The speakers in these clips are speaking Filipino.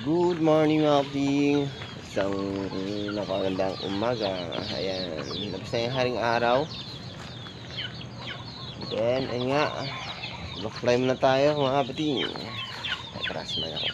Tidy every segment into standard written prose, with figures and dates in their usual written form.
Good morning mga kaping. Isang napakagandang umaga. Ayan, labas na yung haring araw. Then, ayun nga, back-fly muna tayo mga kaping. Atras man ako.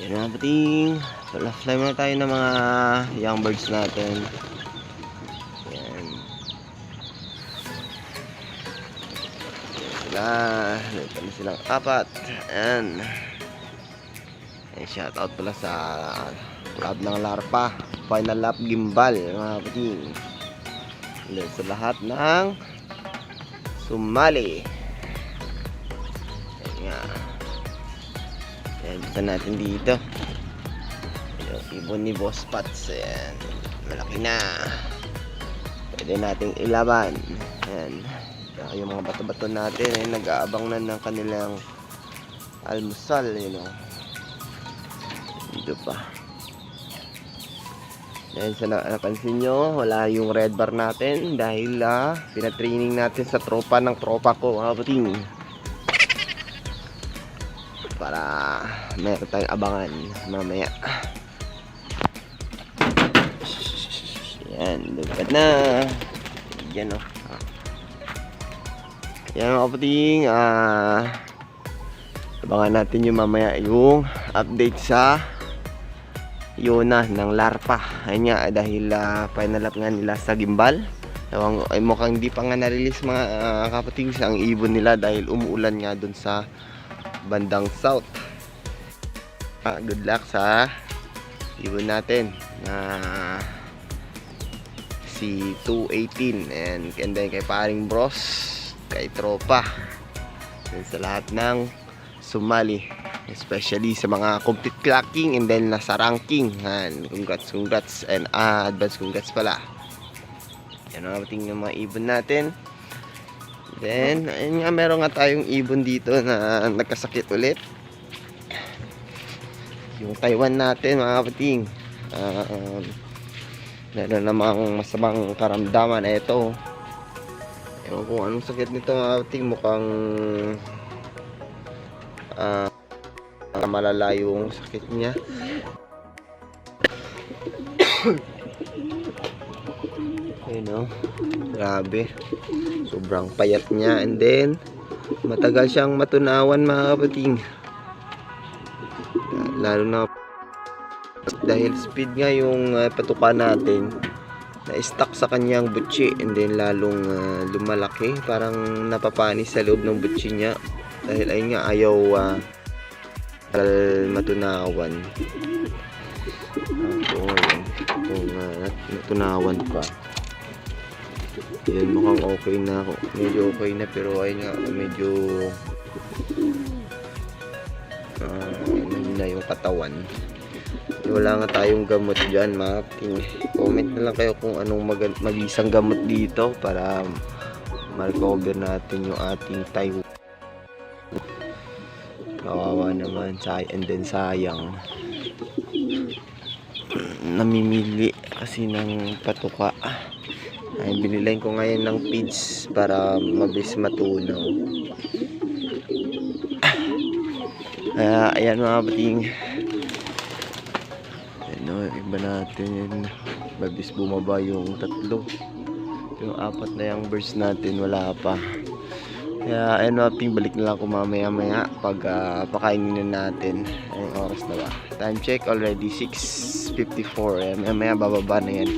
Yan mga kaping, fly muna tayo ng mga young birds natin. Yan sila, nagtali silang apat. Ayan, shout out pala sa club ng Larpa Final Lap Gimbal mga kaping. Sa lahat ng sumali. Ayan nga. Ayan, bisa natin dito yung ibon ni Boss Pats. Ayan, malaki na, pwede nating ilaban. Ayan, yung mga bato-bato natin ay nag-aabang na ng kanilang almusal, dito pa. Dahil sa napansin nyo, wala yung red bar natin dahil pinatraining natin sa tropa ng tropa ko mga puting, para meron tayong abangan mamaya. Yan, lupad na. Yan o. Yan mga puting, abangan natin yung mamaya yung update sa Yona ng Larpa. Ayun nga, dahil final lap nga nila sa gimbal. Ay mukhang hindi pa nga na-release mga kapatings ang ibon nila dahil umuulan nga dun sa bandang south. Good luck sa ibon natin na si 218 and then kay paring bros, kay tropa, and sa lahat ng sumali, especially sa mga complete clocking and then nasa ranking. Congrats and advance congrats pala. Yan ang ating mga ibon natin. Then ayun nga, meron nga tayong ibon dito na nagkasakit ulit, yung Taiwan natin mga kapating. Meron namang masamang karamdaman. Ito, ewan kung anong sakit nito mga kapating. Mukhang malala yung sakit niya. Ayun, grabe, sobrang payat niya, and then matagal siyang matunawan mga kapating, lalo na dahil speed nga yung patuka natin na stuck sa kanyang butsi, and then lalong lumalaki, parang napapanis sa loob ng butsi niya dahil ayun nga, ayaw matunawan. Kung natunawan pa, yan, mukhang okay na, medyo okay na, pero ayun nga, medyo na yung katawan. Wala nga tayong gamot dyan mga kapatid. Comment na lang kayo kung anong mabisang gamot dito para ma-recover natin yung ating Taiwan. Kawawa naman, and then sayang, namimili kasi ng patuka. Ay, binilayin ko ngayon ng feeds para mabilis matunaw. Ayan mga kapating, iba natin, mabilis bumaba yung tatlo. Yung apat na yung birds natin wala pa. Kaya ayun mga kapating, balik na lang ako mamaya pag pakainin na natin. Ayun, oras na ba? Time check already 6:54. Mamaya bababa na yan.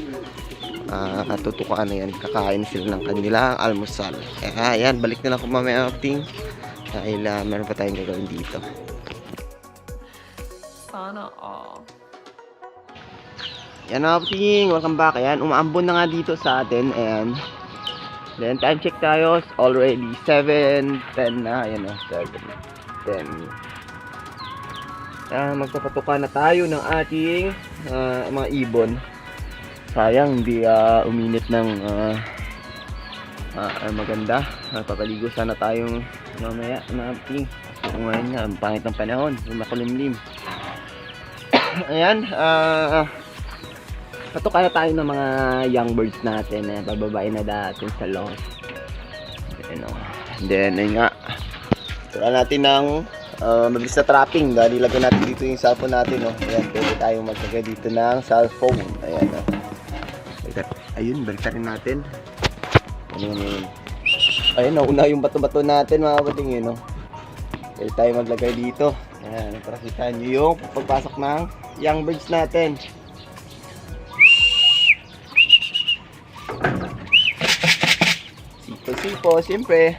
Katutukaan na yan, kakain sila ng kanilang almusal. Kaya ayan, balik na lang ako mamaya kapating dahil meron pa tayong gagawin dito. Sana all. Yan mga kapating, welcome back. Ayan, umaambon na nga dito sa atin. Ayan, then time check tayo, already 7:10 na. Ayan, 7:10. magpapatuka na tayo ng ating mga ibon. Sayang hindi uminit ng maganda. Papaligo sana tayong mamaya na ating. Kung ngayon nga, ang pangit ng panahon, makulimlim. Ayan, patuka na tayo ng mga young birds natin. Bababain na natin sa loft. Then, ayun nga. Turuan natin ng mabilis na trapping. Dahil ilagay natin dito yung cellphone natin. Ayan, pwede tayong maglagay dito ng cellphone. Ayan, ayun, balik rin natin. Ayun. Ayun, nauna yung bato-bato natin mga kapating yun. Pwede tayo maglagay dito. Ayan, para kita nyo yung pagpasok ng young birds natin. Sipo, siyempre.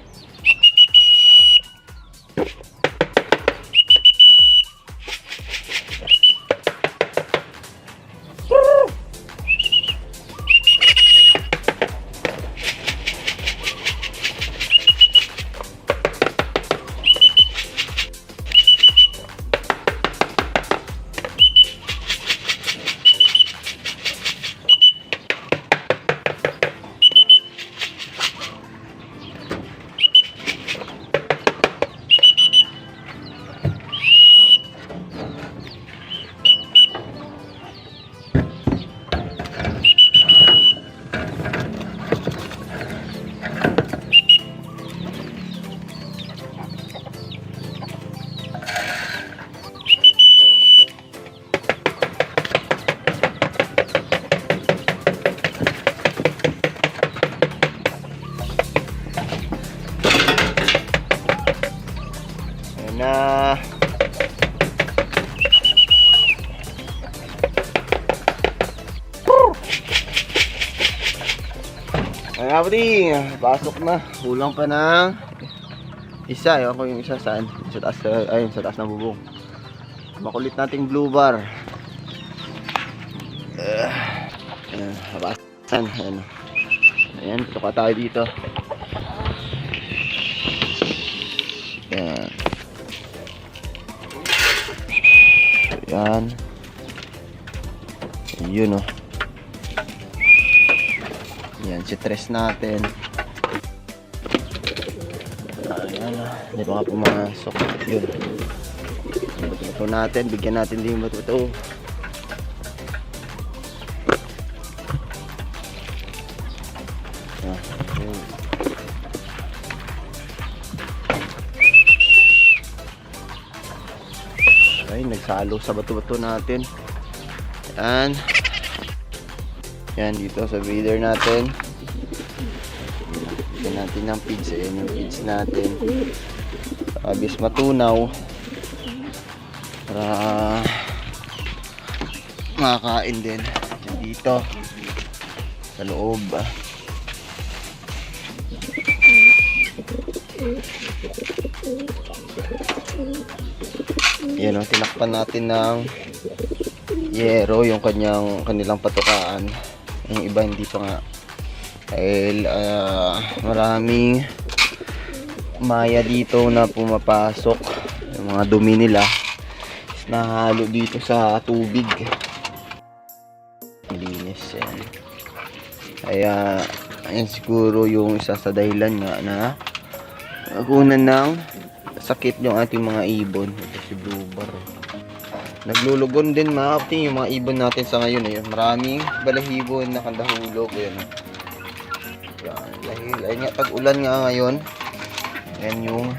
Na ay kapatid, pasok na. Kulang pa ng isa. Ewan ko yung isa saan. Sa taas, ayun, sa taas ng bubong. Makulit nating blue bar. Ayan, habasan. Ayan, tuka tayo dito. Ayan. Ayan. Yun Ayan, si tres natin. Ayan hindi pa nga pumasok. Yun. Bato natin, bigyan natin din yung bato. Ay, nagsalo sa bato-bato natin. Ayan. Yan dito sa breeder natin. Bigyan natin ng feeds. Ayan yung feeds natin. Abis matunaw. Para makakain din. Yan dito. Sa loob. Yan tinakpan natin ng yero yung kanilang patukaan. Yung iba hindi pa nga. Dahil maraming maya dito na pumapasok. Yung mga dumi nila is nahalo dito sa tubig. Linis yan. Kaya ayan siguro yung isa sa dahilan nga na kunan ng sakit yung ating mga ibon. Ito si blue bar. Naglulugon din mga kapatid yung mga ibon natin sa ngayon. Maraming balahibo na nakadahulog. Yan. Dahil ay nga tag-ulan nga ngayon. Yan yung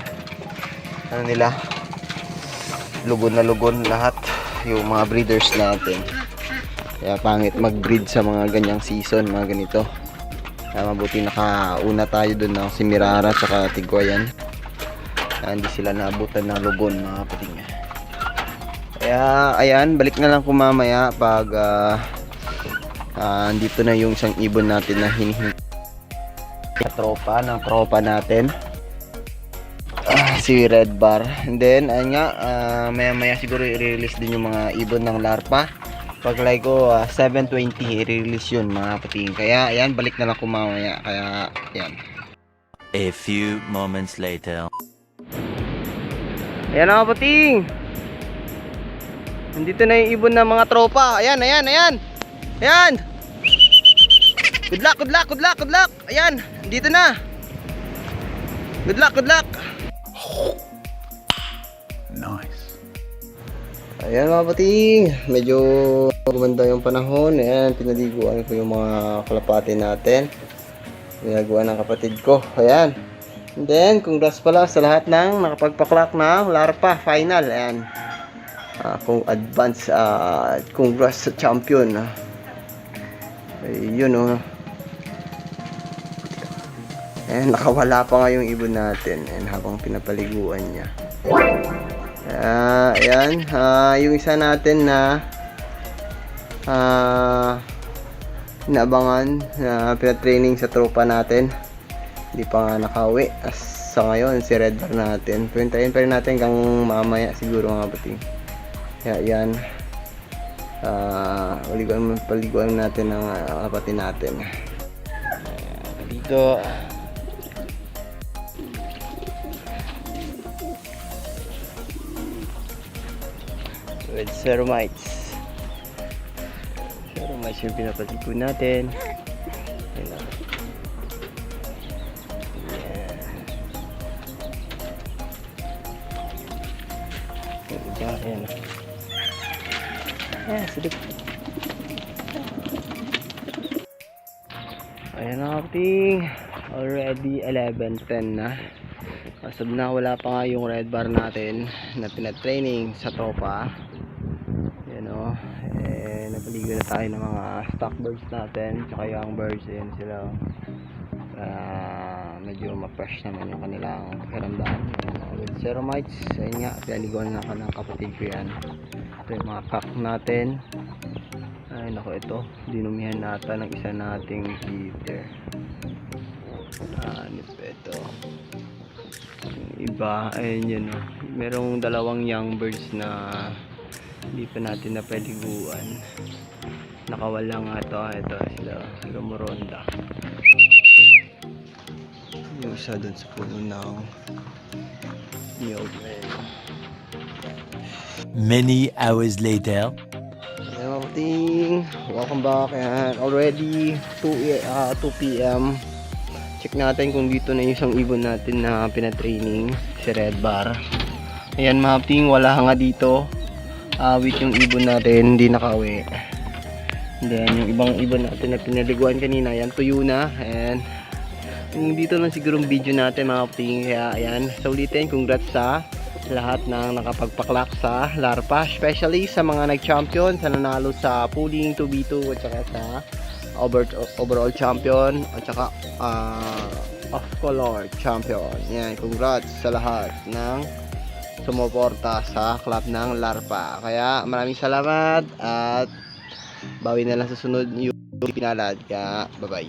nila. Lugon na lugon lahat yung mga breeders natin. Kaya pangit mag-breed sa mga ganyang season, mga ganito. Kaya mabuti nakauna tayo dun ng Simirara at Tigwayan. Hindi sila naabutan ng lugon mga kapatid. Kaya ayan, balik na lang ko mamaya pag andito na yung isang ibon natin na hinihingi ng tropa natin, si Red Bar. And then ayun nga, maya siguro i-release din yung mga ibon ng larpa. Pag like ko 7:20 i-release yun mga kapatid. Kaya ayan, balik na lang ko mamaya. Kaya ayan. A few moments later. Ayan mga kapatid, Nandito na yung ibon ng mga tropa. Ayan, ayan, ayan. Ayan. Good luck, good luck, good luck, good luck. Ayan, nandito na. Good luck, good luck. Nice. Ayan mga pating, medyo gumanda yung panahon. Ayan, pinaliguan ko yung mga kalapati natin. Ginagawa ng kapatid ko. Ayan. And then, congrats pala sa lahat ng nakapagpaklak ng Larpa Final. Ayan. Kung advance, congrats sa champion. Ayun oh. Ayan, nakawala pa nga yung ibon natin. Ayan, habang pinapaliguan niya. Ayan, yung isa natin na inaabangan na pinatraining sa tropa natin, hindi pa nga nakauwi. As sa ngayon, si Red Bar natin. Pintayin pa rin natin hanggang mamaya siguro mga pating. Kaya yan, paliguan natin ng kapatid natin. Dito. With cerumites. Cerumites yung pinapaligo natin. Ayan na. Ayan. Ayan na. Ayan, silip. Ayan na kapting. Already 11:10 na. Kasab na wala pa nga yung red bar natin na pinatraining sa tropa. Yan o. Napaligo na tayo ng mga stock birds natin. Tsaka young birds. Yan sila. Medyo ma-fresh naman yung kanilang pakiramdam. With cerumites. Ayun nga. Pinaliguan na ka ng kapatid ko yan. Ito yung mga cock natin. Ay nako, ito. Dinumihan natin ng isa nating feeder. Ano pa ito? Iba, ayun yun o. Merong dalawang young birds na hindi pa natin napaliguan. Nakawala nga ito sila Romoronda. Yung isa dun sa puno ng niyog. Many hours later. Ayan mga pating, welcome back. Ayan, already 2 PM. Check natin kung dito na yung isang ibon natin na pinatraining, si Red Bar. Ayan mga pating, wala nga dito. With yung ibon natin, hindi nakauwi. And then yung ibang ibon natin na pinaliguan kanina, ayan, tuyo na. And dito lang siguro yung video natin mga pating. Kaya ayan, sa ulitin, congrats sa lahat ng nakapagpaklak sa Larpa, especially sa mga nag-champion, sa nanalo sa pooling 2v2 at saka sa overall champion at saka off color champion. Yan, congrats sa lahat ng sumuporta sa club ng Larpa. Kaya maraming salamat at bawi na lang sa sunod yung pinalad. Kaya bye bye.